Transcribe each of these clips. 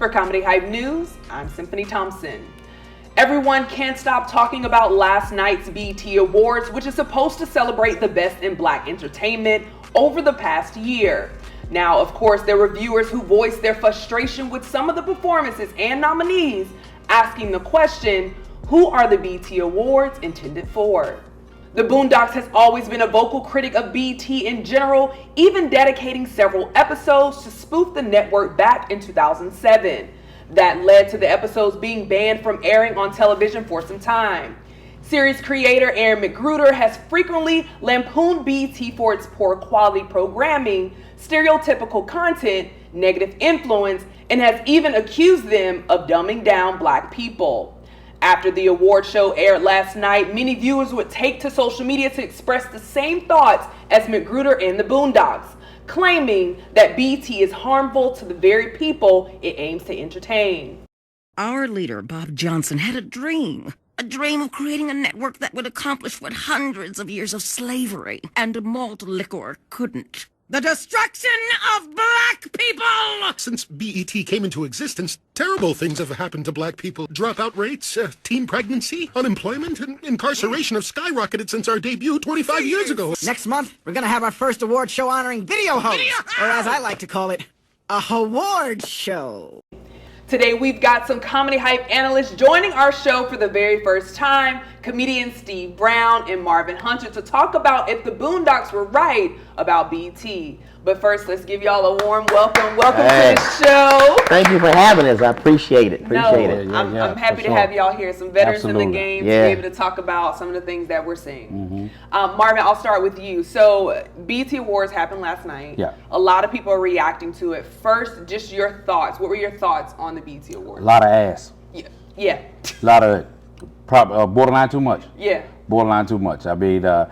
For Comedy Hype News, I'm Symphony Thompson. Everyone can't stop talking about last night's BET Awards, which is supposed to celebrate the best in Black entertainment over the past year. Now, of course, there were viewers who voiced their frustration with some of the performances and nominees, asking the question, who are the BET Awards intended for? The Boondocks has always been a vocal critic of BET in general, even dedicating several episodes to spoof the network back in 2007. That led to the episodes being banned from airing on television for some time. Series creator Aaron McGruder has frequently lampooned BET for its poor quality programming, stereotypical content, negative influence, and has even accused them of dumbing down Black people. After the award show aired last night, many viewers would take to social media to express the same thoughts as McGruder and the Boondocks, claiming that BET is harmful to the very people it aims to entertain. Our leader, Bob Johnson, had a dream of creating a network that would accomplish what hundreds of years of slavery and malt liquor couldn't. The destruction of Black people! Since BET came into existence, terrible things have happened to Black people. Dropout rates, teen pregnancy, unemployment, and incarceration have skyrocketed since our debut 25 years ago. Next month, we're gonna have our first award show honoring video hosts, or as I like to call it, a award show. Today we've got some Comedy Hype analysts joining our show for the very first time, comedians Steve Brown and Marvin Hunter, to talk about if the Boondocks were right about BET. But first, let's give y'all a warm welcome. Welcome to the show. Thank you for having us. I appreciate it. I'm happy to have y'all here. Some veterans in the game to be able to talk about some of the things that we're seeing. Marvin, I'll start with you. So, BET Awards happened last night. Yeah. A lot of people are reacting to it. First, just your thoughts. What were your thoughts on the BET Awards? A lot of ass. Yeah. A lot of borderline too much. Yeah. Borderline too much. I mean, I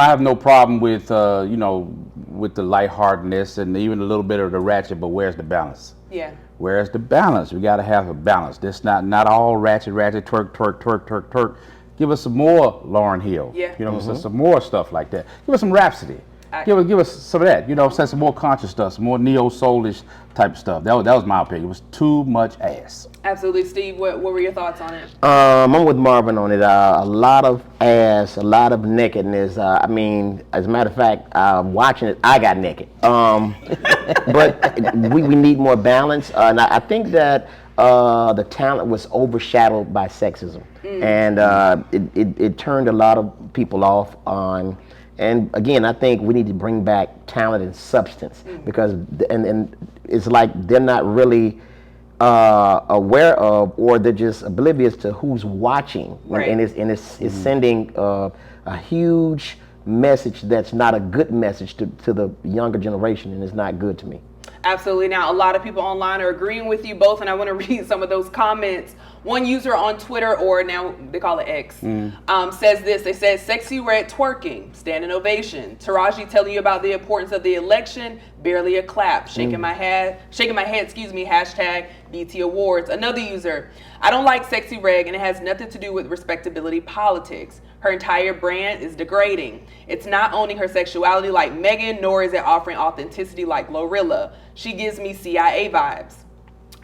have no problem with, with the lightheartedness and even a little bit of the ratchet, but where's the balance? Yeah. Where's the balance? We got to have a balance. This not all ratchet, twerk. Give us some more Lauryn Hill. Yeah. Some more stuff like that. Give us some Rhapsody. Give us some of that. Some more conscious stuff, some more neo-soulish type stuff. That was my opinion. It was too much ass. Absolutely. Steve, what were your thoughts on it? I'm with Marvin on it. A lot of ass, a lot of nakedness. As a matter of fact, watching it, I got naked. But we need more balance. And I think that the talent was overshadowed by sexism. And it turned a lot of people off on. And again, I think we need to bring back talent and substance because and it's like they're not really aware of, or they're just oblivious to who's watching, right. and it's sending a huge message that's not a good message to the younger generation, and it's not good to me. Absolutely. Now, a lot of people online are agreeing with you both, and I want to read some of those comments. One user on Twitter, or now they call it X, says this. They said, "Sexy Red twerking, standing ovation. Taraji telling you about the importance of the election, barely a clap. Shaking my head, hashtag BT Awards." Another user, "I don't like Sexy Red, and it has nothing to do with respectability politics. Her entire brand is degrading. It's not owning her sexuality like Megan, nor is it offering authenticity like Glorilla. She gives me CIA vibes."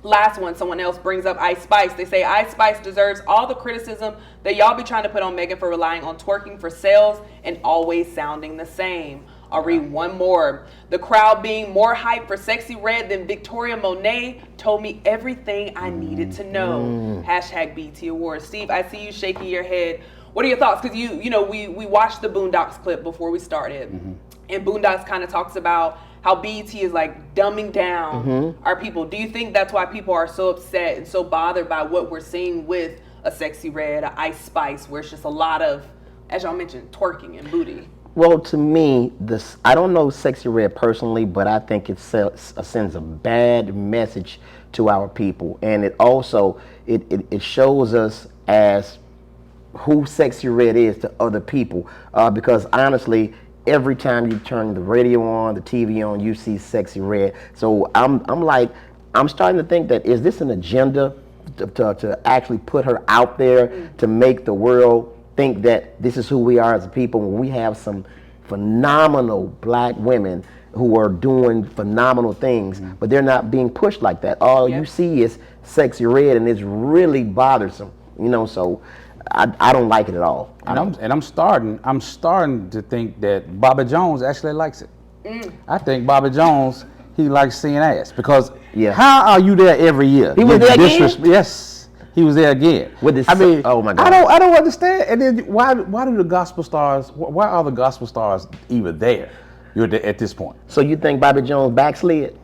Last one, someone else brings up Ice Spice. They say Ice Spice deserves all the criticism that y'all be trying to put on Megan for relying on twerking for sales and always sounding the same. I'll read one more. "The crowd being more hyped for Sexy Red than Victoria Monet told me everything I needed to know. Hashtag BT Awards." Steve, I see you shaking your head. What are your thoughts? Because we watched the Boondocks clip before we started, and Boondocks kind of talks about how BET is like dumbing down our people. Do you think that's why people are so upset and so bothered by what we're seeing with a Sexy Red, a Ice Spice, where it's just a lot of, as y'all mentioned, twerking and booty? Well, to me, I don't know Sexy Red personally, but I think it sends a bad message to our people, and it also it shows us as who Sexy Red is to other people, because honestly, every time you turn the radio on, the TV on, you see Sexy Red. So I'm starting to think that, is this an agenda to actually put her out there to make the world think that this is who we are as a people, when we have some phenomenal Black women who are doing phenomenal things, but they're not being pushed like that. All you see is Sexy Red, and it's really bothersome, you know. So I don't like it at all. I'm starting to think that Bobby Jones actually likes it. I think Bobby Jones, he likes seeing ass, because how are you there every year? He was there again? Yes, he was there again. I mean, oh my God. I don't understand. And then why do the gospel stars? Why are the gospel stars even there? At this point. So you think Bobby Jones backslid?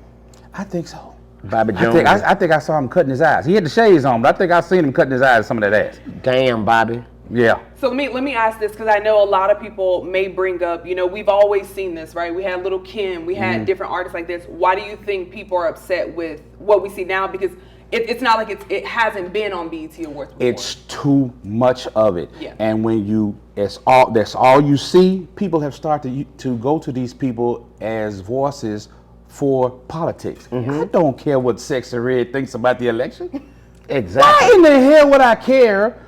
I think so. Bobby Jones. I think I saw him cutting his eyes. He had the shades on, but I think I seen him cutting his eyes some of that ass. Damn, Bobby. Yeah. So let me ask this, because I know a lot of people may bring up, you know, we've always seen this, right? We had Little Kim, we had different artists like this. Why do you think people are upset with what we see now? Because it's not like it hasn't been on BET Awards before. It's too much of it. Yeah. And when that's all you see, people have started to go to these people as voices for politics. I don't care what Sexy Red thinks about the election. Exactly. Why in the hell would I care?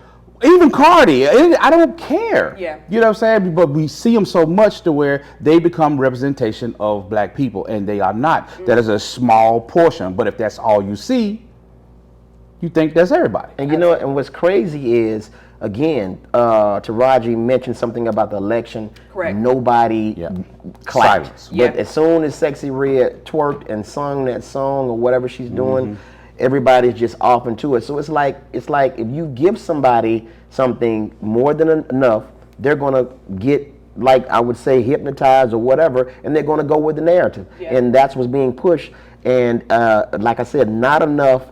Even Cardi, I don't care. Yeah. You know what I'm saying? But we see them so much to where they become representation of black people, and they are not. That is a small portion. But if that's all you see, you think that's everybody. And you know, and what's crazy is, again, Taraji mentioned something about the election. Correct. Nobody clapped. Silence. But as soon as Sexy Red twerked and sung that song or whatever she's doing, everybody's just off into it. So it's like if you give somebody something more than enough, they're gonna get, like I would say, hypnotized or whatever, and they're gonna go with the narrative. Yeah. And that's what's being pushed. And like I said, not enough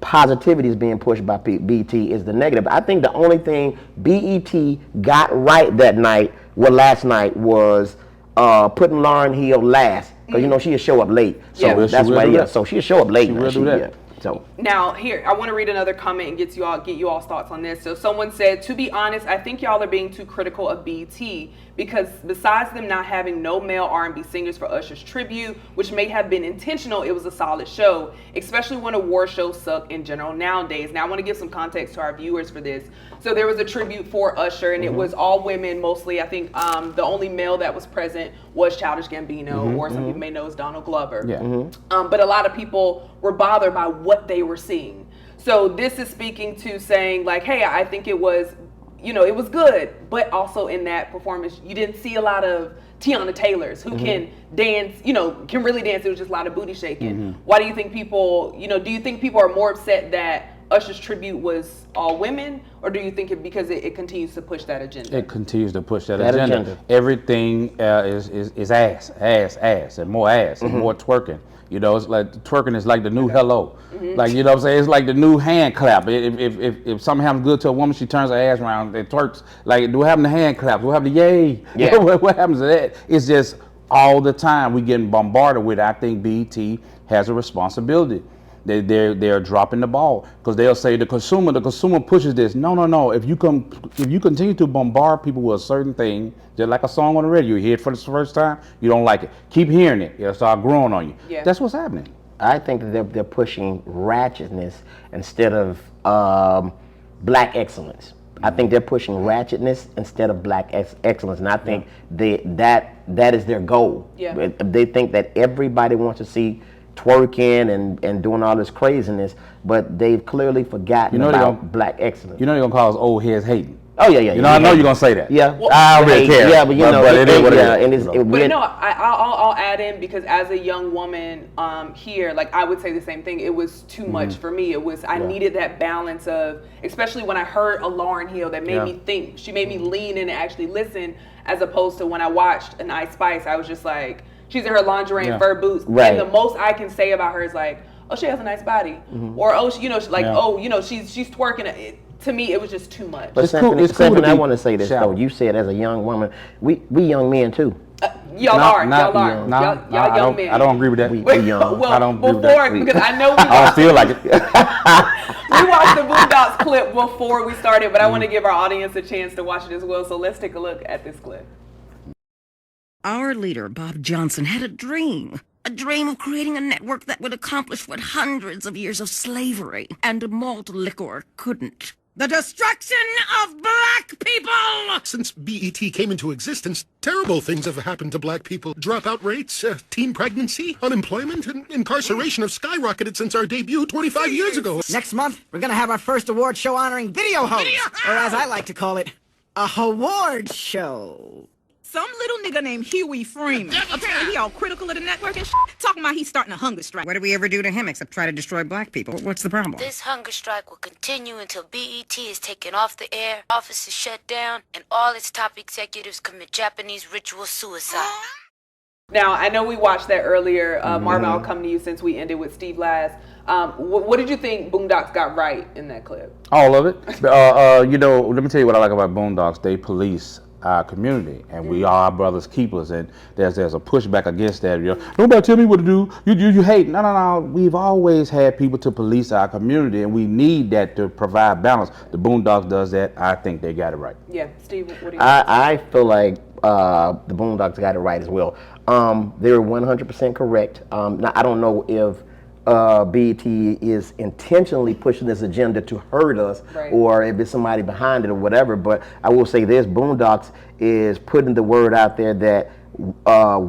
positivity is being pushed by BET is the negative. I think the only thing BET got right that night, last night, was putting Lauryn Hill last, because you know she'll show up late. So Yeah. that's why. Yeah. So she'll show up late. She will do that. Yeah. So Now, here, I want to read another comment and get you all's thoughts on this. So someone said, to be honest, I think y'all are being too critical of BET, because besides them not having no male R&B singers for Usher's tribute, which may have been intentional, it was a solid show, especially when award shows suck in general nowadays. Now, I want to give some context to our viewers for this. So there was a tribute for Usher, and it was all women mostly. I think the only male that was present was Childish Gambino, or some people may know as Donald Glover. Yeah. But a lot of people were bothered by what they were seeing. So this is speaking to saying, like, hey, I think it was, you know, it was good, but also in that performance, you didn't see a lot of Tiana Taylors who can dance, you know, can really dance. It was just a lot of booty shaking. Why do you think people, you know, do you think people are more upset that Usher's tribute was all women, or do you think it because it continues to push that agenda? It continues to push that agenda. Everything is ass, and more ass, and more twerking. You know, it's like twerking is like the new hello. Like, you know what I'm saying? It's like the new hand clap. If something happens good to a woman, she turns her ass around and twerks. Like, do what happened to hand clap? Do what happened to yay? Yeah. What happens to that? It's just all the time we getting bombarded with it. I think BET has a responsibility. They're dropping the ball, because they'll say the consumer pushes this. No. If you continue to bombard people with a certain thing, just like a song on the radio, you hear it for the first time, you don't like it. Keep hearing it, it'll start growing on you. Yeah. That's what's happening. I think that they're pushing ratchetness instead of black excellence. I think they're pushing ratchetness instead of black excellence, and I think that is their goal. Yeah. They think that everybody wants to see twerking and doing all this craziness, but they've clearly forgotten about black excellence. You know they're gonna call us old heads hating. Oh yeah. You know, I know you're gonna say that. Yeah, I don't really care. Yeah, but you know, it is what it is. And it's, But no, I'll add in, because as a young woman here, like, I would say the same thing. It was too much for me. It was, I needed that balance of, especially when I heard a Lauryn Hill that made me think. She made me lean in and actually listen, as opposed to when I watched an Ice Spice, I was just like, she's in her lingerie and fur boots. Right. And the most I can say about her is like, oh, she has a nice body. Or, oh, you know, she's like, oh, you know, she's twerking. To me, it was just too much. But It's cool to Stephanie, I be want to say this shallow. though. You said as a young woman, we young men too. Y'all are. Y'all young men. I don't agree with that. We young. Well, I don't agree with that. because I know I don't feel like it. we watched the Boondocks clip before we started, but I want to give our audience a chance to watch it as well. So let's take a look at this clip. Our leader, Bob Johnson, had a dream of creating a network that would accomplish what hundreds of years of slavery and malt liquor couldn't. The destruction of black people! Since BET came into existence, terrible things have happened to black people. Dropout rates, teen pregnancy, unemployment, and incarceration have skyrocketed since our debut 25 years ago. Next month, we're gonna have our first award show honoring video hosts, or as I like to call it, a award show. Some little nigga named Huey Freeman. Apparently he all critical of the network and talking about he's starting a hunger strike. What did we ever do to him except try to destroy black people? What's the problem? This hunger strike will continue until BET is taken off the air, offices shut down, and all its top executives commit Japanese ritual suicide. Now, I know we watched that earlier. Marvin, I'll come to you since we ended with Steve Last. What did you think Boondocks got right in that clip? All of it. You know, let me tell you what I like about Boondocks. They police our community, and we are our brothers' keepers, and there's a pushback against that. You know, nobody tell me what to do. You hate. No. We've always had people to police our community, and we need that to provide balance. The Boondocks does that. I think they got it right. Yeah, Steve, what do you think? I feel like the Boondocks got it right as well. They're 100% correct. Now, I don't know if BET is intentionally pushing this agenda to hurt us, right, or if it's somebody behind it or whatever, but I will say this, Boondocks is putting the word out there that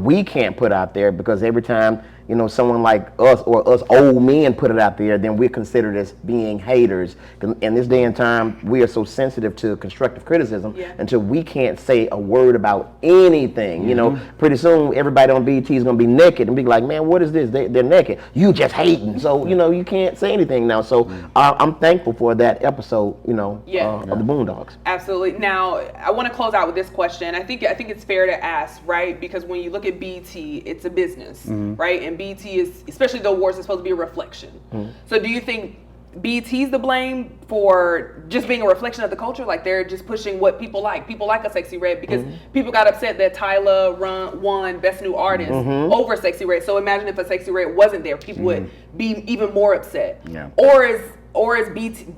we can't put out there, because every time, you know, someone like us or us old men put it out there, then we're considered as being haters. In this day and time, we are so sensitive to constructive criticism until we can't say a word about anything. You know, pretty soon everybody on BET is going to be naked and be like, man, what is this? They're naked. You just hating. So, you know, you can't say anything now. So I'm thankful for that episode, you know, of the Boondocks. Absolutely. Now, I want to close out with this question. I think it's fair to ask, right? Because when you look at BET, it's a business, right? And BET is, especially the awards, is supposed to be a reflection. So do you think BET's the blame for just being a reflection of the culture? Like they're just pushing what people like. People like a Sexy Red because people got upset that Tyla won Best New Artist over Sexy Red. So imagine if a Sexy Red wasn't there, people would be even more upset. Yeah. Or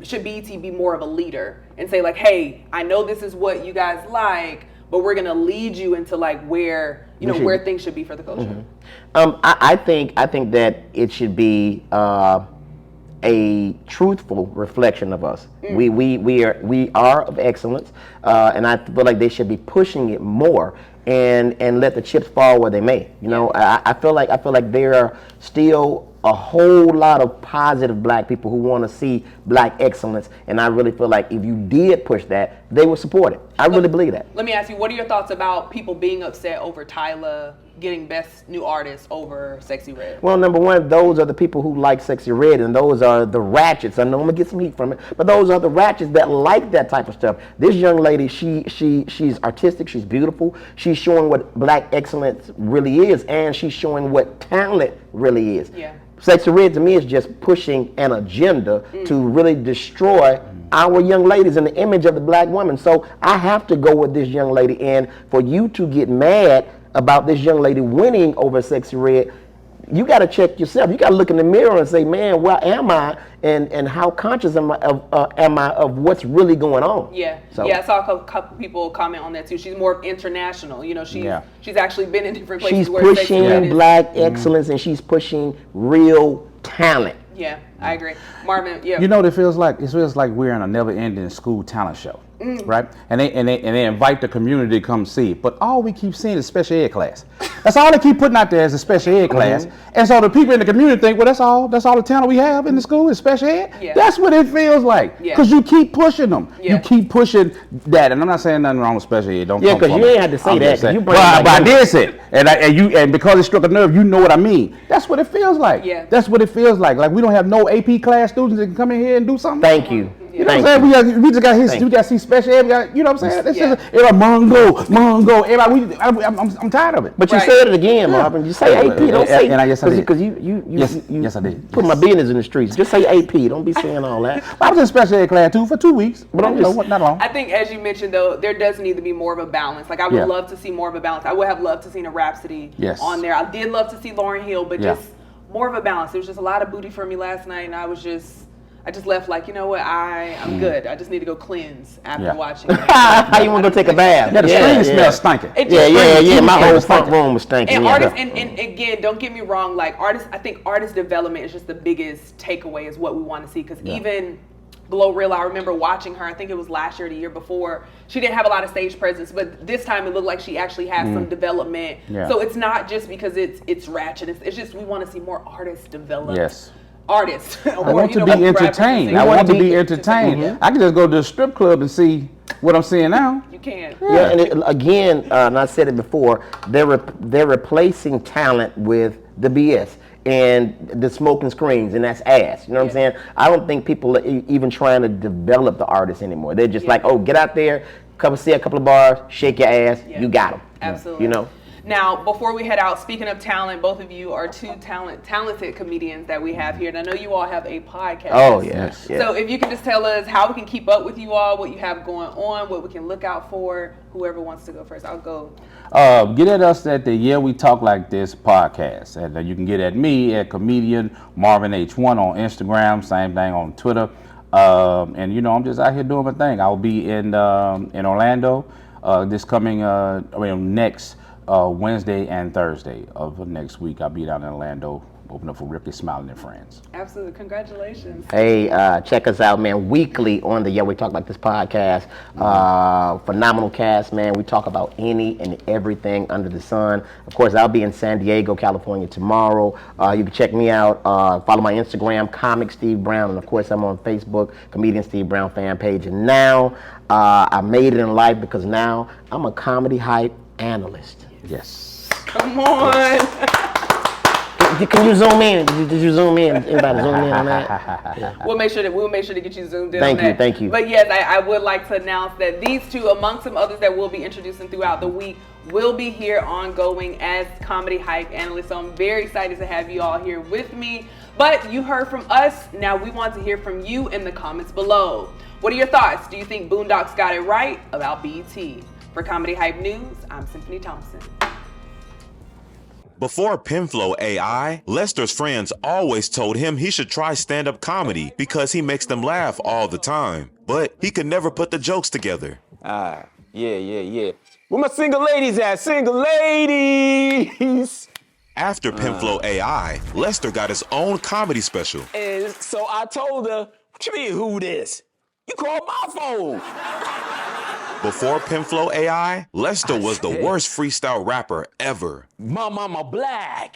should BET be more of a leader and say like, hey, I know this is what you guys like, but we're gonna lead you into like where where things should be for the culture. I think that it should be a truthful reflection of us. We are of excellence, and I feel like they should be pushing it more and let the chips fall where they may. You know, I feel like there are still a whole lot of positive black people who want to see black excellence, and I really feel like if you did push that, they would support it. I really believe that. Let me ask you, what are your thoughts about people being upset over Tyla getting Best New Artist over Sexy Red? Well, number one, those are the people who like Sexy Red, and those are the ratchets. I know I'm gonna get some heat from it, but those are the ratchets that like that type of stuff. This young lady, she's artistic, she's beautiful, she's showing what black excellence really is, and she's showing what talent really is. Yeah. Sexy Red to me is just pushing an agenda to really destroy our young ladies and the image of the black woman. So I have to go with this young lady, and for you to get mad about this young lady winning over Sexy Red, you got to check yourself. You got to look in the mirror and say, man, where am I, and how conscious am I of what's really going on? Yeah, I saw a couple people comment on that too. She's more international. You know, she's actually been in different places. She's where pushing black excellence, and she's pushing real talent. Yeah, I agree. Marvin, You know what it feels like? It feels like we're in a never-ending school talent show, right? And they invite the community to come see it. But all we keep seeing is special ed class. That's all they keep putting out there is a special ed class. And so the people in the community think, well, that's all the talent we have in the school is special ed. Yeah. That's what it feels like. Because you keep pushing them. You keep pushing that. And I'm not saying nothing wrong with special ed. Don't come because for you me. ain't had to say that. But I did say it. And because it struck a nerve, you know what I mean. That's what it feels like. Yeah. That's what it feels like. Like we don't have no AP class students that can come in here and do something. Thank you. You know what I'm saying? We just got his. We got to see special ed. You know what I'm saying? This is everybody Mongo. Everybody. I'm tired of it. But you said it again, Marvin. You say AP. Don't say. And yes, I did. Because you yes, I did. Put my business in the streets. Just say AP. Don't be saying all that. I was in special ed class too for 2 weeks. But I'm just not long. I think, as you mentioned, though, there does need to be more of a balance. Like I would love to see more of a balance. I would have loved to see a Rhapsody on there. I did love to see Lauryn Hill, but just more of a balance. There was just a lot of booty for me last night, and I just left like, you know what, I'm good. I just need to go cleanse after watching it. How you want to go take a bath? Yeah, the screen smells stinking. My whole front room was stinking. And artists, and again, don't get me wrong, like artists, I think artist development is just the biggest takeaway is what we want to see. Because even Glow Real. I remember watching her. I think it was last year or the year before. She didn't have a lot of stage presence, but this time it looked like she actually has some development. Yeah. So it's not just because it's ratchet. It's just we want to see more artists develop. Yes. Artists. I want to be entertained. I want to be entertained. I can just go to a strip club and see what I'm seeing now. You can. Yeah, and again, and I said it before, they're replacing talent with the BS and the smoking screens, and that's ass. You know what I'm saying? I don't think people are even trying to develop the artists anymore. They're just like, oh, get out there, say a couple of bars, shake your ass, you got them. Absolutely. You know? Now, before we head out, speaking of talent, both of you are two talented comedians that we have here, and I know you all have a podcast. Oh, yes. So if you can just tell us how we can keep up with you all, what you have going on, what we can look out for, whoever wants to go first, I'll go. Get at us at the Yeah We Talk Like This podcast, and you can get at me at comedian Marvin H1 on Instagram, same thing on Twitter, and you know I'm just out here doing my thing. I'll be in Orlando this coming next Wednesday and Thursday of next week. I'll be down in Orlando, open up for Ricky Smiling and Friends. Absolutely, congratulations. Hey, check us out, man, weekly on the Yeah We Talk Like This podcast. Phenomenal cast, man. We talk about any and everything under the sun. Of course, I'll be in San Diego, California tomorrow. You can check me out, follow my Instagram, Comic Steve Brown, and of course I'm on Facebook, Comedian Steve Brown fan page. And now I made it in life because now I'm a comedy hype analyst. Yes. Come on. Can you zoom in? Did you zoom in? Anybody zoom in on that? Yeah. We'll make sure to get you zoomed in. Thank you. But yes, I would like to announce that these two, among some others that we'll be introducing throughout the week, will be here ongoing as comedy hype analysts. So I'm very excited to have you all here with me. But you heard from us. Now we want to hear from you in the comments below. What are your thoughts? Do you think Boondocks got it right about BET? For Comedy Hype News, I'm Symphony Thompson. Before Pinflow AI, Lester's friends always told him he should try stand-up comedy because he makes them laugh all the time. But he could never put the jokes together. Yeah. Where my single ladies at? Single ladies! After Pinflow AI, Lester got his own comedy special. And so I told her, what you mean, who this? You called my phone! Before Pinflow AI, Lester was the worst freestyle rapper ever. My mama black.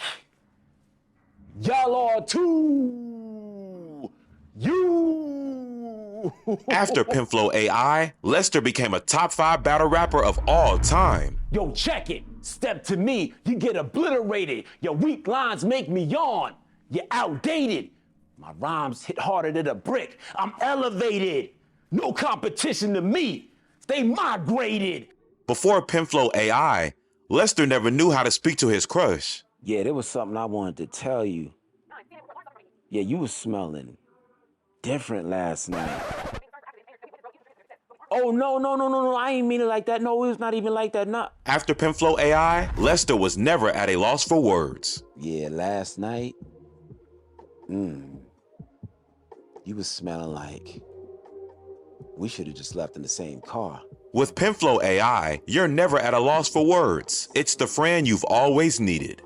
Y'all are too. You. After Pinflow AI, Lester became a top 5 battle rapper of all time. Yo, check it. Step to me, you get obliterated. Your weak lines make me yawn. You're outdated. My rhymes hit harder than a brick. I'm elevated. No competition to me. They migrated. Before Pinflow AI, Lester never knew how to speak to his crush. Yeah, there was something I wanted to tell you. Yeah, you was smelling different last night. Oh, no, I ain't mean it like that. No, it was not even like that. No. After Pinflow AI, Lester was never at a loss for words. Yeah, last night, you was smelling like we should have just left in the same car. With Pinflow AI, you're never at a loss for words. It's the friend you've always needed.